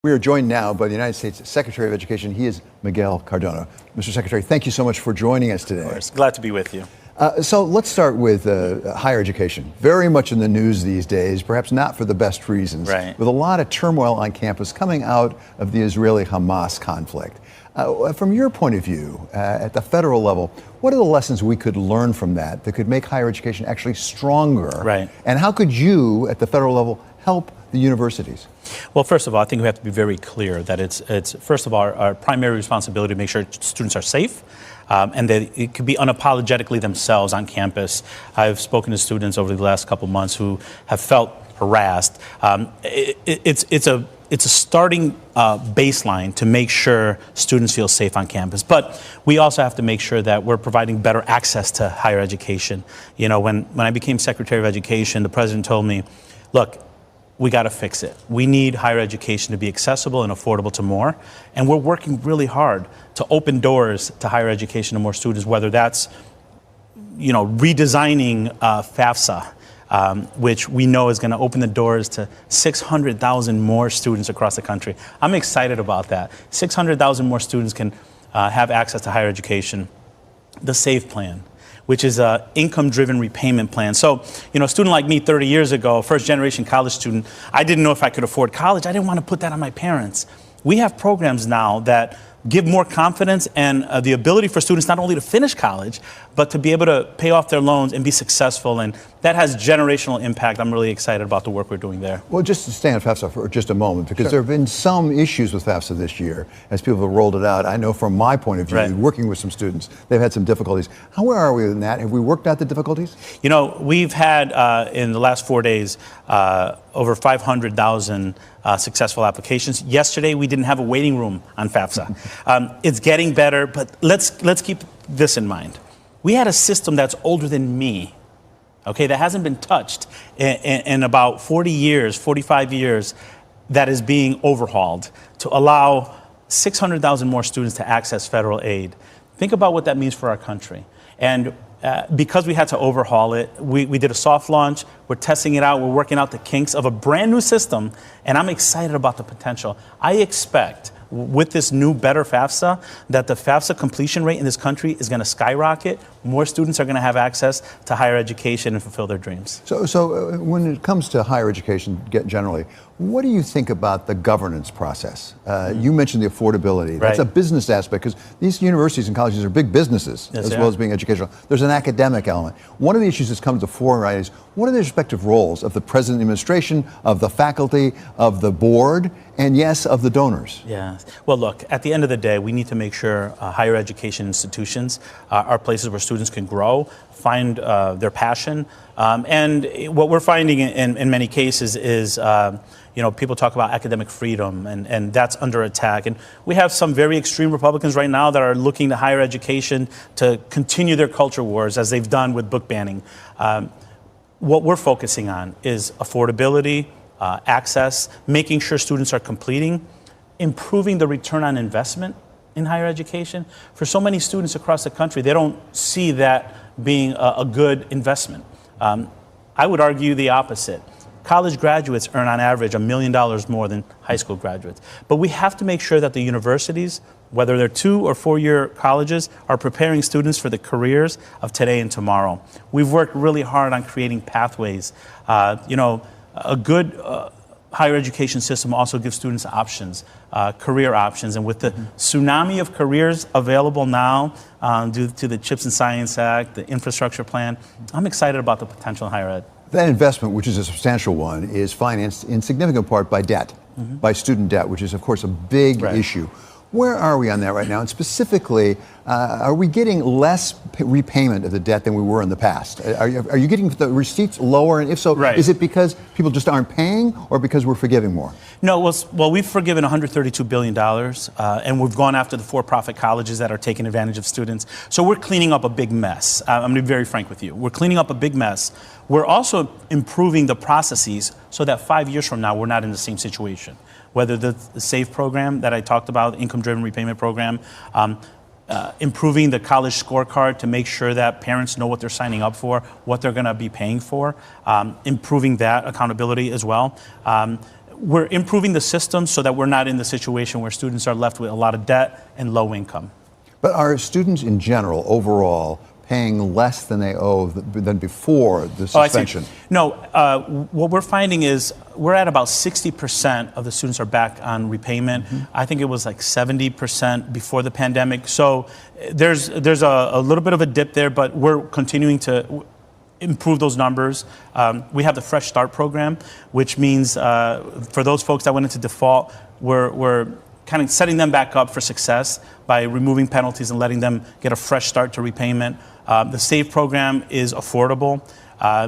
We are joined now by the United States Secretary of Education. He is Miguel Cardona. Mr. Secretary, thank you so much for joining us today. Of course. Glad to be with you. So let's start with higher education. Very much in the news these days, perhaps not for the best reasons, right. With a lot of turmoil on campus coming out of the Israeli-Hamas conflict. From your point of view, at the federal level, what are the lessons we could learn from that could make higher education actually stronger? Right. And how could you, at the federal level, help the universities? Well, first of all, I think we have to be very clear that it's first of all, our primary responsibility to make sure students are safe and that it could be unapologetically themselves on campus. I've spoken to students over the last couple months who have felt harassed. It's a starting baseline to make sure students feel safe on campus. But we also have to make sure that we're providing better access to higher education. You know, when I became Secretary of Education, the president told me, look, we got to fix it. We need higher education to be accessible and affordable to more. And we're working really hard to open doors to higher education to more students, whether that's, you know, redesigning FAFSA, which we know is going to open the doors to 600,000 more students across the country. I'm excited about that. 600,000 more students can have access to higher education. The SAVE plan, which is an income-driven repayment plan. So, you know, a student like me 30 years ago, first-generation college student, I didn't know if I could afford college. I didn't want to put that on my parents. We have programs now that give more confidence and the ability for students not only to finish college, but to be able to pay off their loans and be successful. And that has generational impact. I'm really excited about the work we're doing there. Well, just to stay on FAFSA for just a moment, because Sure. there have been some issues with FAFSA this year as people have rolled it out. I know from my point of view, Right. working with some students, they've had some difficulties. Where are we in that? Have we worked out the difficulties? You know, we've had in the last 4 days over 500,000 successful applications. Yesterday, we didn't have a waiting room on FAFSA. It's getting better, but let's keep this in mind. We had a system that's older than me, okay, that hasn't been touched in about 40 years, 45 years, that is being overhauled to allow 600,000 more students to access federal aid. Think about what that means for our country. And because we had to overhaul it, we did a soft launch. We're testing it out. We're working out the kinks of a brand new system, and I'm excited about the potential. I expect with this new, better FAFSA, that the FAFSA completion rate in this country is going to skyrocket. More students are going to have access to higher education and fulfill their dreams. So when it comes to higher education generally, what do you think about the governance process? You mentioned the affordability. That's Right. a business aspect, because these universities and colleges are big businesses, Yes, as they well are. as being educational. There's an academic element. One of the issues that's come to the fore, right, is what are the respective roles of the president of the administration, of the faculty, of the board, and yes, of the donors? Yeah. Well, look, at the end of the day, we need to make sure higher education institutions are places where students can grow, find their passion. And what we're finding in many cases is, you know, people talk about academic freedom, and that's under attack. And we have some very extreme Republicans right now that are looking to higher education to continue their culture wars, as they've done with book banning. What we're focusing on is affordability, access, making sure students are completing, improving the return on investment in higher education. For so many students across the country, they don't see that being a good investment. I would argue the opposite. College graduates earn on average $1 million more than high school graduates. But we have to make sure that the universities, whether they're 2 or 4 year colleges, are preparing students for the careers of today and tomorrow. We've worked really hard on creating pathways. You know, a good higher education system also gives students options, career options. And with the tsunami of careers available now due to the CHIPS and Science Act, the infrastructure plan, I'm excited about the potential in higher ed. That investment, which is a substantial one, is financed in significant part by debt, by student debt, which is, of course, a big Right. issue. Where are we on that right now? And specifically, are we getting less repayment of the debt than we were in the past? Are you getting the receipts lower? And if so, Right. is it because people just aren't paying, or because we're forgiving more? No, well, we've forgiven $132 billion, and we've gone after the for-profit colleges that are taking advantage of students. So we're cleaning up a big mess. I'm going to be very frank with you. We're cleaning up a big mess. We're also improving the processes so that 5 years from now, we're not in the same situation. Whether the SAVE program that I talked about, income-driven repayment program, improving the college scorecard to make sure that parents know what they're signing up for, what they're going to be paying for, improving that accountability as well. we're improving the system so that we're not in the situation where students are left with a lot of debt and low income. But are students in general, overall, paying less than they owe than before the suspension? No, what we're finding is we're at about 60% of the students are back on repayment. I think it was like 70% before the pandemic. So there's a little bit of a dip there, but we're continuing to improve those numbers. We have the Fresh Start program, which means for those folks that went into default, we're kind of setting them back up for success by removing penalties and letting them get a fresh start to repayment. The SAVE program is affordable,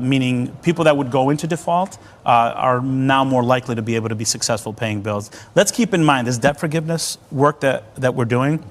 meaning people that would go into default are now more likely to be able to be successful paying bills. Let's keep in mind this debt forgiveness work that we're doing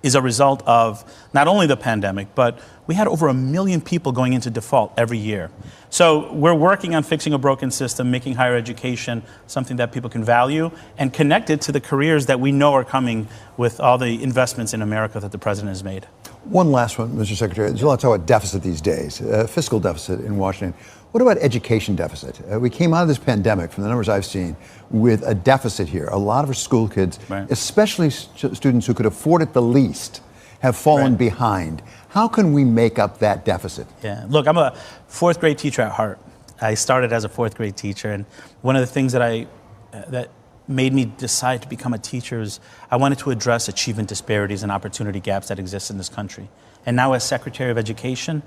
is a result of not only the pandemic, but we had over 1 million people going into default every year. So we're working on fixing a broken system, making higher education something that people can value, and connect it to the careers that we know are coming with all the investments in America that the president has made. One last one, Mr. Secretary. There's a lot of talk about deficit these days, fiscal deficit in Washington. What about education deficit? We came out of this pandemic, from the numbers I've seen, with a deficit here. A lot of our school kids, especially students who could afford it the least, have fallen behind. How can we make up that deficit? Yeah, look, I'm a fourth grade teacher at heart. I started as a fourth grade teacher, and one of the things that made me decide to become a teacher is I wanted to address achievement disparities and opportunity gaps that exist in this country. And now as Secretary of Education,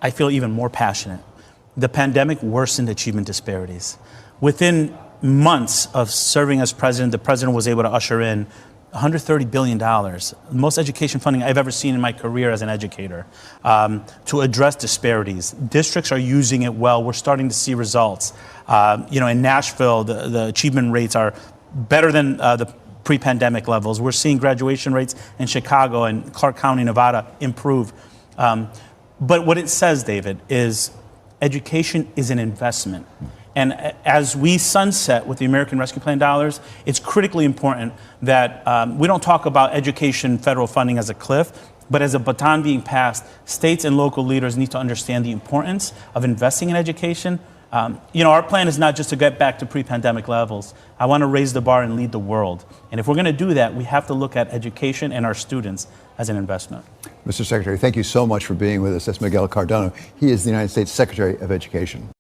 I feel even more passionate. The pandemic worsened achievement disparities. Within months of serving as president, the president was able to usher in $130 billion, the most education funding I've ever seen in my career as an educator, to address disparities. Districts are using it well. We're starting to see results. In Nashville, the achievement rates are better than the pre-pandemic levels. We're seeing graduation rates in Chicago and Clark County, Nevada, improve. But what it says, David, is education is an investment. And as we sunset with the American Rescue Plan dollars, it's critically important that we don't talk about education federal funding as a cliff, but as a baton being passed. States and local leaders need to understand the importance of investing in education. Our plan is not just to get back to pre-pandemic levels. I want to raise the bar and lead the world. And if we're going to do that, we have to look at education and our students as an investment. Mr. Secretary, thank you so much for being with us. That's Miguel Cardona. He is the United States Secretary of Education.